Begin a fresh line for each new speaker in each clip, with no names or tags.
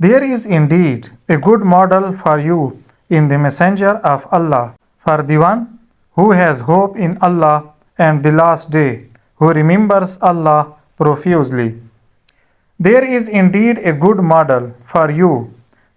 There is indeed a good model for you in the Messenger of Allah, for the one who has hope in Allah and the last day, who remembers Allah profusely. There is indeed a good model for you.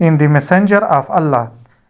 in the Messenger of Allah,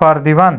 for the one,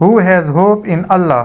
who has hope in Allah,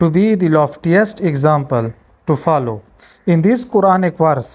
to be the loftiest example to follow. In this Quranic verse,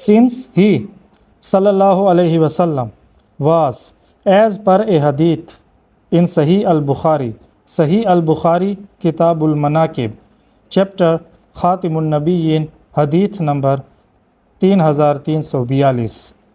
Since he sallallahu alaihi wasallam was, as per a hadith in Sahih al-Bukhari Kitabul Manaqib, chapter Khatimun Nabiyyin, hadith number 3342,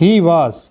he was,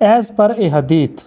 as per a hadith,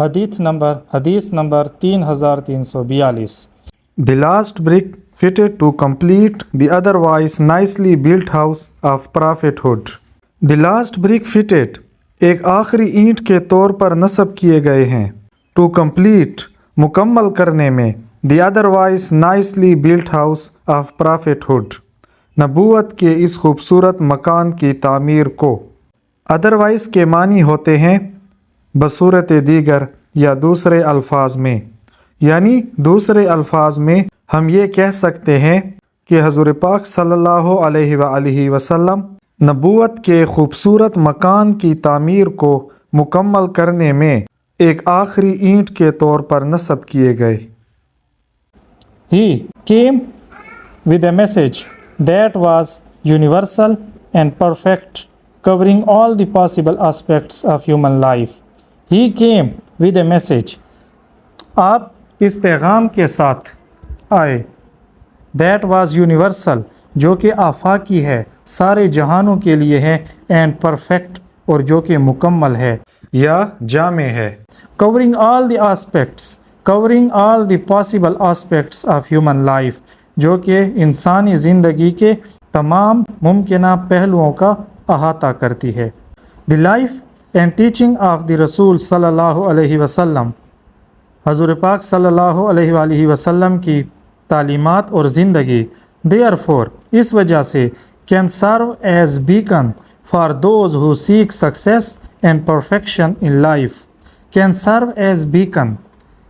حدیث number 3342. The last brick fitted to complete the otherwise nicely built house of prophethood. The last brick fitted ایک آخری اینٹ کے طور پر نصب کیے گئے ہیں. To complete مکمل کرنے میں the otherwise nicely built house of prophethood نبوت کے اس خوبصورت مکان کی تعمیر کو. otherwise کے معنی ہوتے ہیں بصورت دیگر یا دوسرے الفاظ میں، یعنی دوسرے الفاظ میں ہم یہ کہہ سکتے ہیں کہ حضور پاک صلی اللہ علیہ وآلہ وسلم نبوت کے خوبصورت مکان کی تعمیر کو مکمل کرنے میں ایک آخری اینٹ کے طور پر نصب کیے گئے. He came with a message that was universal and perfect, covering all the possible aspects of human life. He came with a message. آپ اس پیغام کے ساتھ آئے. That was universal جو کہ آفاقی ہے، سارے جہانوں کے لیے ہے. And perfect اور جو کہ مکمل ہے یا جامع ہے. Covering all the aspects, covering all the possible aspects of human life جو کہ انسانی زندگی کے تمام ممکنہ پہلوؤں کا احاطہ کرتی ہے. The life and teaching of the رسول صلی اللہ علیہ وسلم حضور پاک صلی اللہ علیہ وآلہ وسلم کی تعلیمات اور زندگی therefore اس وجہ سے can serve as beacon for those who seek success and perfection in life. can serve as beacon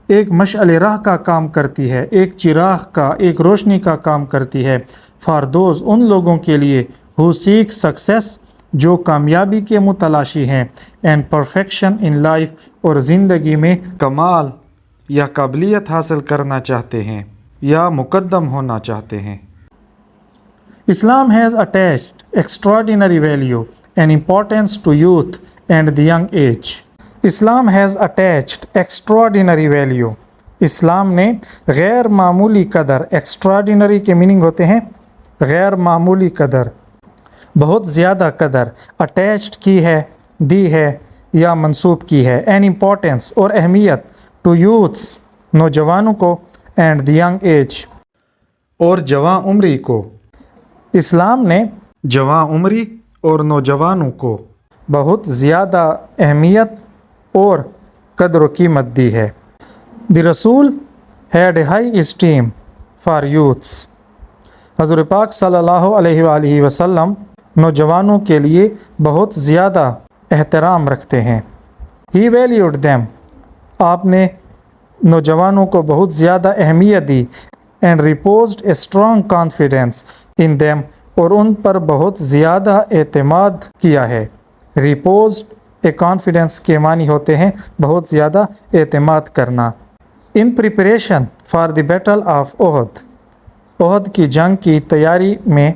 ایک مشعل راہ کا کام کرتی ہے، ایک چراغ کا، ایک روشنی کا کام کرتی ہے. for those ان لوگوں کے لیے who seek success جو کامیابی کے متلاشی ہیں and perfection in life اور زندگی میں کمال یا قابلیت حاصل کرنا چاہتے ہیں یا مقدم ہونا چاہتے ہیں. Islam has attached extraordinary value and importance to youth and the young age. Islam has attached extraordinary value. اسلام نے غیر معمولی قدر، extraordinary کے میننگ ہوتے ہیں غیر معمولی قدر، بہت زیادہ قدر، attached کی ہے، دی ہے یا منسوب کی ہے. and importance اور اہمیت to youths نوجوانوں کو and the young age اور جواں عمری کو. اسلام نے جواں عمری اور نوجوانوں کو بہت زیادہ اہمیت اور قدر و قیمت دی ہے. The رسول had a high esteem for youths. حضور پاک صلی اللہ علیہ وآلہ وسلم نوجوانوں کے لیے بہت زیادہ احترام رکھتے ہیں. He valued them. آپ نے نوجوانوں کو بہت زیادہ اہمیت دی. and reposed a strong confidence in them اور ان پر بہت زیادہ اعتماد کیا ہے. reposed a confidence کے معنی ہوتے ہیں بہت زیادہ اعتماد کرنا. in preparation for the battle of Uhud احد کی جنگ کی تیاری میں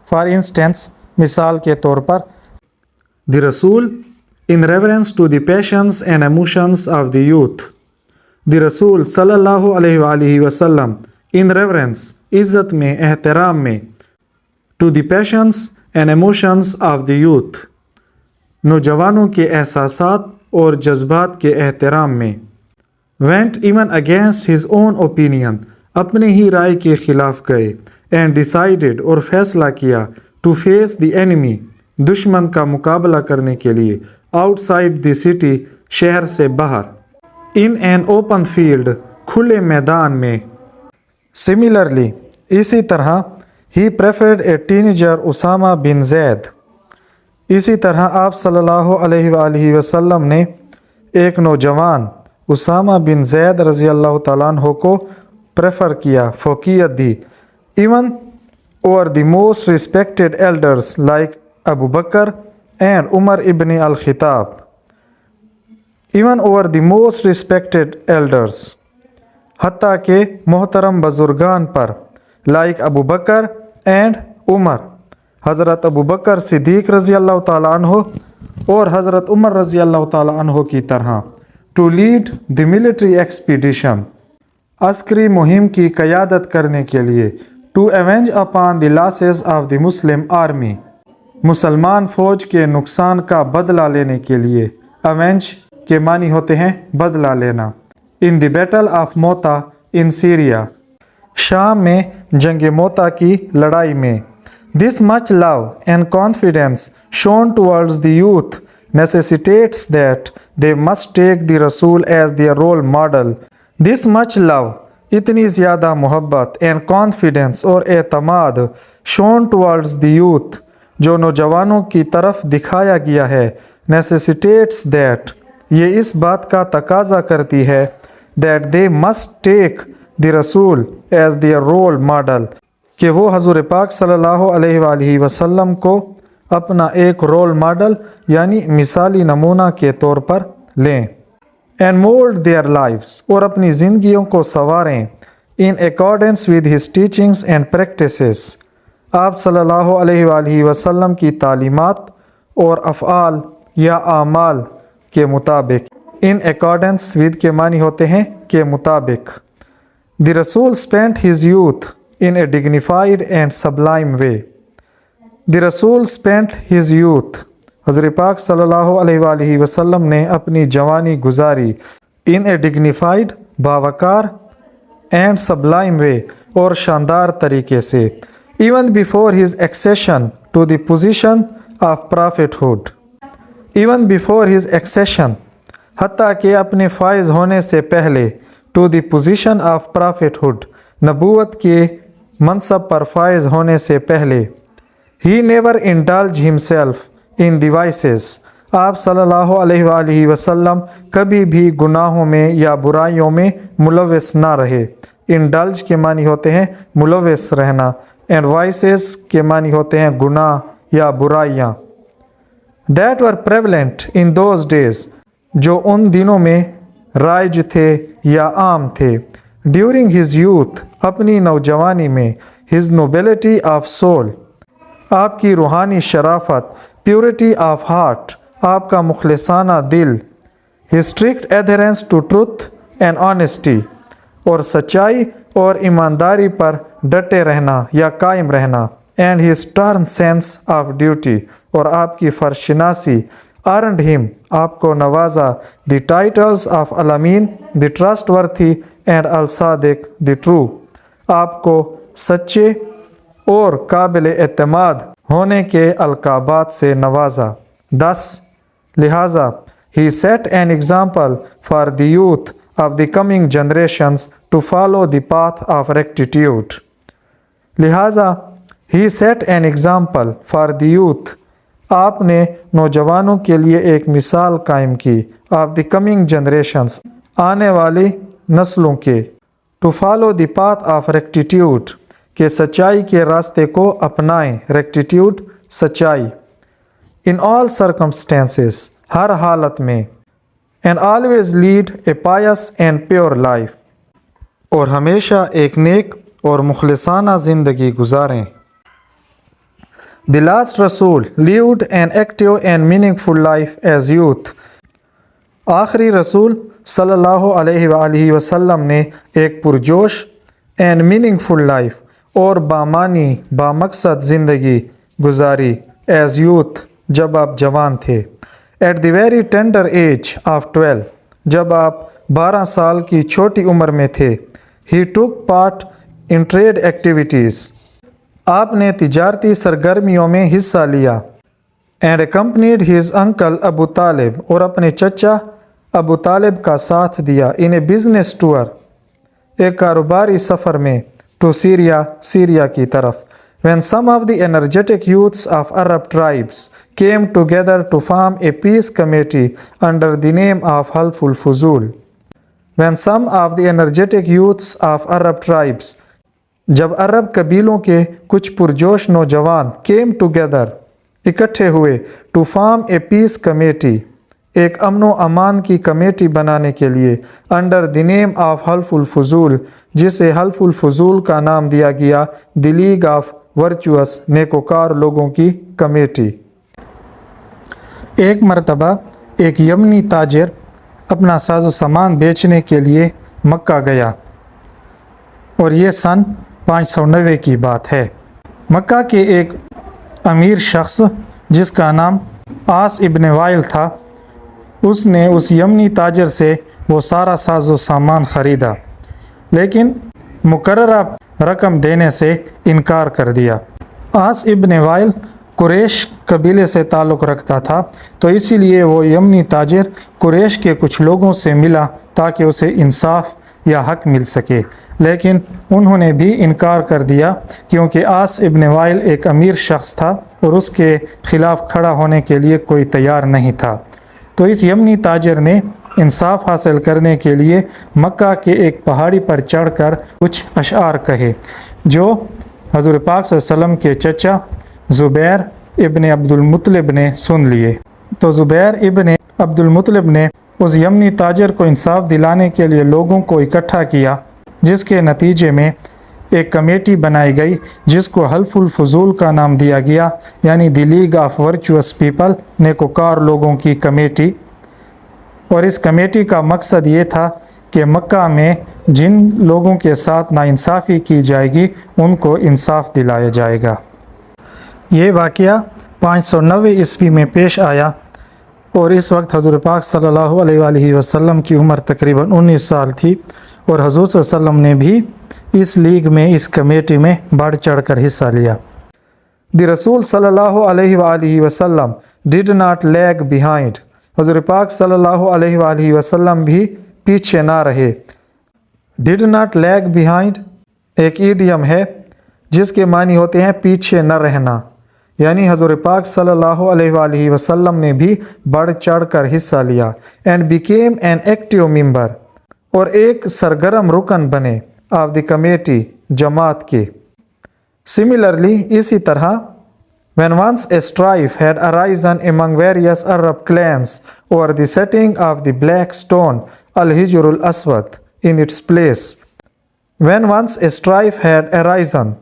for instance مثال کے طور پر the رسول in reverence to the passions and emotions of the youth the رسول صلی اللہ علیہ وآلہ وسلم in reverence عزت میں، احترام میں to the passions and emotions of the youth نوجوانوں کے احساسات اور جذبات کے احترام میں went even against his own opinion اپنے ہی رائے کے خلاف گئے and decided اور فیصلہ کیا to face the enemy دشمن کا مقابلہ کرنے کے لیے outside the city شہر سے باہر in an open field کھلے میدان میں. similarly اسی طرح he preferred a teenager Usama بن زید اسی طرح آپ صلی اللہ علیہ وآلہ وسلم نے ایک نوجوان اسامہ بن زید رضی اللہ تعالیٰ عنہ کو پریفر کیا، فوقیت دی. even over the most respected elders like Abu Bakr and Umar ibn al-Khattab even over the most respected elders حتیٰ کہ محترم بزرگان پر like ابو بکر اینڈ عمر حضرت ابو بکر صدیق رضی اللہ تعالیٰ عنہ اور حضرت عمر رضی اللہ تعالیٰ عنہ کی طرح to lead the military expedition عسکری مہم کی قیادت کرنے کے لیے to avenge upon the losses of the Muslim army مسلمان فوج کے نقصان کا بدلہ لینے کے لیے avenge کے معنی ہوتے ہیں بدلہ لینا. ان دی بیٹل آف موتا ان سیریا، شام میں جنگ موتا کی لڑائی میں. This much love and confidence shown towards the youth necessitates that they must take the رسول as their role model. This much love، اتنی زیادہ محبت، and confidence اور اعتماد، shown towards the youth، جو نوجوانوں کی طرف دکھایا گیا ہے، necessitates that، یہ اس بات کا تقاضا کرتی ہے that they must take the رسول as their role model، کہ وہ حضور پاک صلی اللہ علیہ وآلہ وسلم کو اپنا ایک رول ماڈل یعنی مثالی نمونہ کے طور پر لیں. and mold their lives، اور اپنی زندگیوں کو سنواریں in accordance with his teachings and practices، آپ صلی اللہ علیہ وآلہ وسلم کی تعلیمات اور افعال یا اعمال کے مطابق. in accordance with کے معنی ہوتے ہیں کے مطابق. the رسول spent his youth in a dignified and sublime way. The رسول spent his youth، حضور پاک صلی اللہ علیہ وآلہ وسلم نے اپنی جوانی گزاری in a dignified، باوقار، and sublime way، اور شاندار طریقے سے. even before his accession to the position of prophethood، even before his accession، حتیٰ کہ اپنے فائز ہونے سے پہلے to the position of prophethood، نبوت کے منصب پر فائز ہونے سے پہلے. He never indulged himself in the vices، آپ صلی اللہ علیہ وآلہ وسلم کبھی بھی گناہوں میں یا برائیوں میں ملوث نہ رہے. indulge کے معنی ہوتے ہیں ملوث رہنا، and vices کے معنی ہوتے ہیں گناہ یا برائیاں. that were prevalent in those days، جو ان دنوں میں رائج تھے یا عام تھے. during his youth، اپنی نوجوانی میں. his nobility of soul، آپ کی روحانی شرافت. پیورٹی آف ہارٹ، آپ کا مخلصانہ دل. his strict adherence to truth and honesty، اور سچائی اور ایمانداری پر ڈٹے رہنا یا قائم رہنا. and his stern sense of duty، اور آپ کی فرض شناسی. earned him، آپ کو نوازا. the titles of al-Amin، the trustworthy، and al-Sadiq، the true، آپ کو سچے اور قابل اعتماد ہونے کے القابات سے نوازا. 10 لہٰذا he set an example for the youth of the coming generations to follow the path of rectitude. لہٰذا he set an example for the youth، آپ نے نوجوانوں کے لیے ایک مثال قائم کی. of the coming generations، آنے والی نسلوں کے. to follow the path of rectitude، کہ سچائی کے راستے کو اپنائیں. ریکٹیٹیوڈ، سچائی. in all circumstances، ہر حالت میں. and always lead a pious and pure life، اور ہمیشہ ایک نیک اور مخلصانہ زندگی گزاریں. the last رسول lived an active and meaningful life as youth، آخری رسول صلی اللہ علیہ وآلہ وسلم نے ایک پرجوش and meaningful life، اور بامانی بامقصد زندگی گزاری as youth، جب آپ جوان تھے. at the very tender age of 12، جب آپ 12 سال کی چھوٹی عمر میں تھے. he took part in trade activities، آپ نے تجارتی سرگرمیوں میں حصہ لیا. and accompanied his uncle ابو طالب، اور اپنے چچا ابو طالب کا ساتھ دیا. in a business tour، ایک کاروباری سفر میں. to Syria، سیریا کی طرف. when some of the energetic youths of Arab tribes came together to form a peace committee under the name of Half al-Fuzul. when some of the energetic youths of Arab tribes، جب عرب قبیلوں کے کچھ پرجوش نوجوان came together، اکٹھے ہوئے. to form a peace committee، ایک امن و امان کی کمیٹی بنانے کے لیے. انڈر دی نیم آف حلف الفضول، جسے حلف الفضول کا نام دیا گیا. دی لیگ آف ورچوس، نیکوکار لوگوں کی کمیٹی. ایک مرتبہ ایک یمنی تاجر اپنا ساز و سامان بیچنے کے لیے مکہ گیا، اور یہ سن 590 کی بات ہے. مکہ کے ایک امیر شخص جس کا نام آس ابن وائل تھا، اس نے اس یمنی تاجر سے وہ سارا ساز و سامان خریدا، لیکن مقررہ رقم دینے سے انکار کر دیا۔ عاص ابن وائل قریش قبیلے سے تعلق رکھتا تھا، تو اسی لیے وہ یمنی تاجر قریش کے کچھ لوگوں سے ملا تاکہ اسے انصاف یا حق مل سکے، لیکن انہوں نے بھی انکار کر دیا کیونکہ عاص ابن وائل ایک امیر شخص تھا اور اس کے خلاف کھڑا ہونے کے لیے کوئی تیار نہیں تھا۔ تو اس یمنی تاجر نے انصاف حاصل کرنے کے لیے مکہ کے ایک پہاڑی پر چڑھ کر کچھ اشعار کہے، جو حضور پاک صلی اللہ علیہ وسلم کے چچا زبیر ابن عبد المطلب نے سن لیے۔ تو زبیر ابن عبد المطلب نے اس یمنی تاجر کو انصاف دلانے کے لیے لوگوں کو اکٹھا کیا، جس کے نتیجے میں ایک کمیٹی بنائی گئی جس کو حلف الفضول کا نام دیا گیا، یعنی دی لیگ آف ورچوس پیپل، نیکوکار لوگوں کی کمیٹی۔ اور اس کمیٹی کا مقصد یہ تھا کہ مکہ میں جن لوگوں کے ساتھ ناانصافی کی جائے گی ان کو انصاف دلایا جائے گا۔ یہ واقعہ 590 عیسوی میں پیش آیا اور اس وقت حضور پاک صلی اللہ علیہ وآلہ وسلم کی عمر تقریباً 19 سال تھی، اور حضور صلی اللہ علیہ وسلم نے بھی اس لیگ میں، اس کمیٹی میں بڑھ چڑھ کر حصہ لیا۔ دی رسول صلی اللہ علیہ وآلہ وسلم ڈڈ ناٹ لیگ بیہائنڈ، حضور پاک صلی اللہ علیہ وآلہ وسلم بھی پیچھے نہ رہے۔ ڈڈ ناٹ لیگ بیہائنڈ ایک ایڈیم ہے جس کے معنی ہوتے ہیں پیچھے نہ رہنا، یعنی حضور پاک صلی اللہ علیہ وآلہ وسلم نے بھی بڑھ چڑھ کر حصہ لیا۔ اینڈ بیکیم این ایکٹیو ممبر، اور ایک سرگرم رکن بنے، آف دی کمیٹی، جماعت کے۔ سملرلی، اسی طرح when once a strife had arisen among various Arab clans over the setting of the black stone al-Hijr al-Aswad in its place. When once a strife had arisen،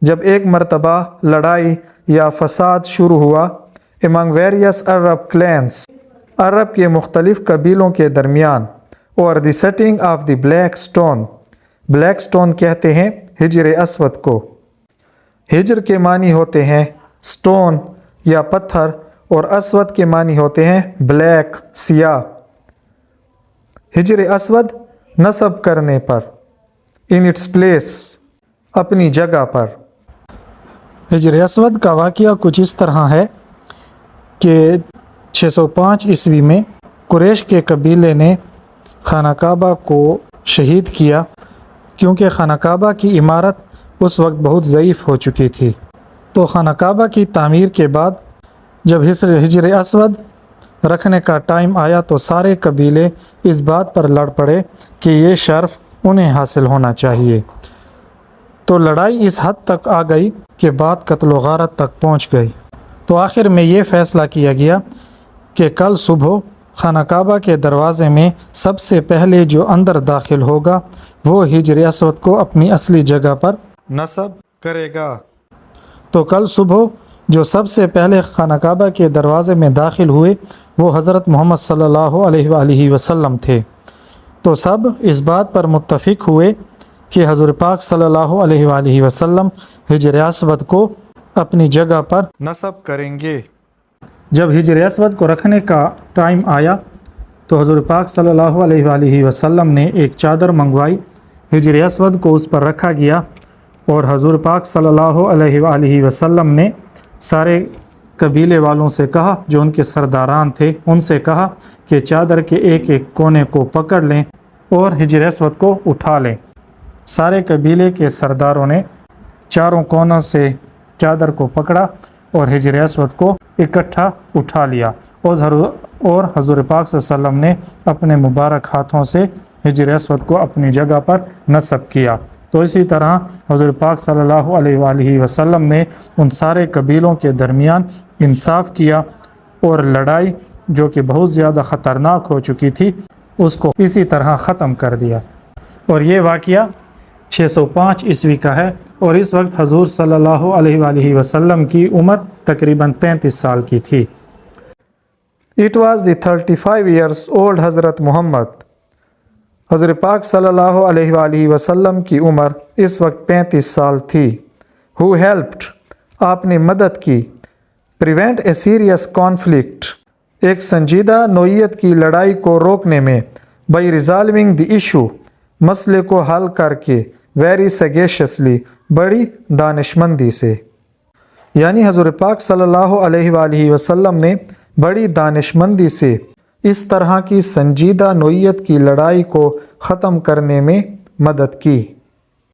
جب ایک مرتبہ لڑائی یا فساد شروع ہوا among various Arab clans، عرب کے مختلف قبیلوں کے درمیان، اور the setting of the black stone، black stone کہتے ہیں حجر اسود کو۔ ہجر کے معنی ہوتے ہیں سٹون یا پتھر، اور اسود کے معنی ہوتے ہیں بلیک، سیاہ۔ حجر اسود نصب کرنے پر، in its place، اپنی جگہ پر۔ حجر اسود کا واقعہ کچھ اس طرح ہے کہ 605 عیسوی میں قریش کے قبیلے نے خانہ کعبہ کو شہید کیا، کیونکہ خانہ کعبہ کی عمارت اس وقت بہت ضعیف ہو چکی تھی۔ تو خانہ کعبہ کی تعمیر کے بعد جب حجر اسود رکھنے کا ٹائم آیا تو سارے قبیلے اس بات پر لڑ پڑے کہ یہ شرف انہیں حاصل ہونا چاہیے۔ تو لڑائی اس حد تک آ گئی کہ بات قتل و غارت تک پہنچ گئی۔ تو آخر میں یہ فیصلہ کیا گیا کہ کل صبح خانہ کعبہ کے دروازے میں سب سے پہلے جو اندر داخل ہوگا وہ حجر اسود کو اپنی اصلی جگہ پر نصب کرے گا۔ تو کل صبح جو سب سے پہلے خانہ کعبہ کے دروازے میں داخل ہوئے وہ حضرت محمد صلی اللہ علیہ وآلہ وسلم تھے۔ تو سب اس بات پر متفق ہوئے کہ حضور پاک صلی اللہ علیہ وآلہ وسلم حجر اسود کو اپنی جگہ پر نصب کریں گے۔ جب حجر اسود کو رکھنے کا ٹائم آیا تو حضور پاک صلی اللہ علیہ وآلہ وسلم نے ایک چادر منگوائی، حجر اسود کو اس پر رکھا گیا، اور حضور پاک صلی اللہ علیہ وآلہ وسلم نے سارے قبیلے والوں سے کہا، جو ان کے سرداران تھے، ان سے کہا کہ چادر کے ایک ایک کونے کو پکڑ لیں اور حجر اسود کو اٹھا لیں۔ سارے قبیلے کے سرداروں نے چاروں کونوں سے چادر کو پکڑا اور حجر اسود کو اکٹھا اٹھا لیا، اور حضور پاک صلی اللہ علیہ وسلم نے اپنے مبارک ہاتھوں سے حجر اسود کو اپنی جگہ پر نصب کیا۔ تو اسی طرح حضور پاک صلی اللہ علیہ وآلہ وسلم نے ان سارے قبیلوں کے درمیان انصاف کیا، اور لڑائی جو کہ بہت زیادہ خطرناک ہو چکی تھی اس کو اسی طرح ختم کر دیا۔ اور یہ واقعہ 605 عیسوی کا ہے، اور اس وقت حضور صلی اللہ علیہ وآلہ وسلم کی عمر تقریباً 35 سال کی تھی۔ It was the 35 years old حضرت محمد، حضور پاک صلی اللہ علیہ وآلہ وسلم کی عمر اس وقت 35 سال تھی۔ Who helped، آپ نے مدد کی، prevent a serious conflict، ایک سنجیدہ نوعیت کی لڑائی کو روکنے میں بائی ریزالونگ دی ایشو، مسئلے کو حل کر کے ویری سگیشسلی، بڑی دانشمندی سے، یعنی حضور پاک صلی اللہ علیہ وآلہ وسلم نے بڑی دانشمندی سے اس طرح کی سنجیدہ نوعیت کی لڑائی کو ختم کرنے میں مدد کی۔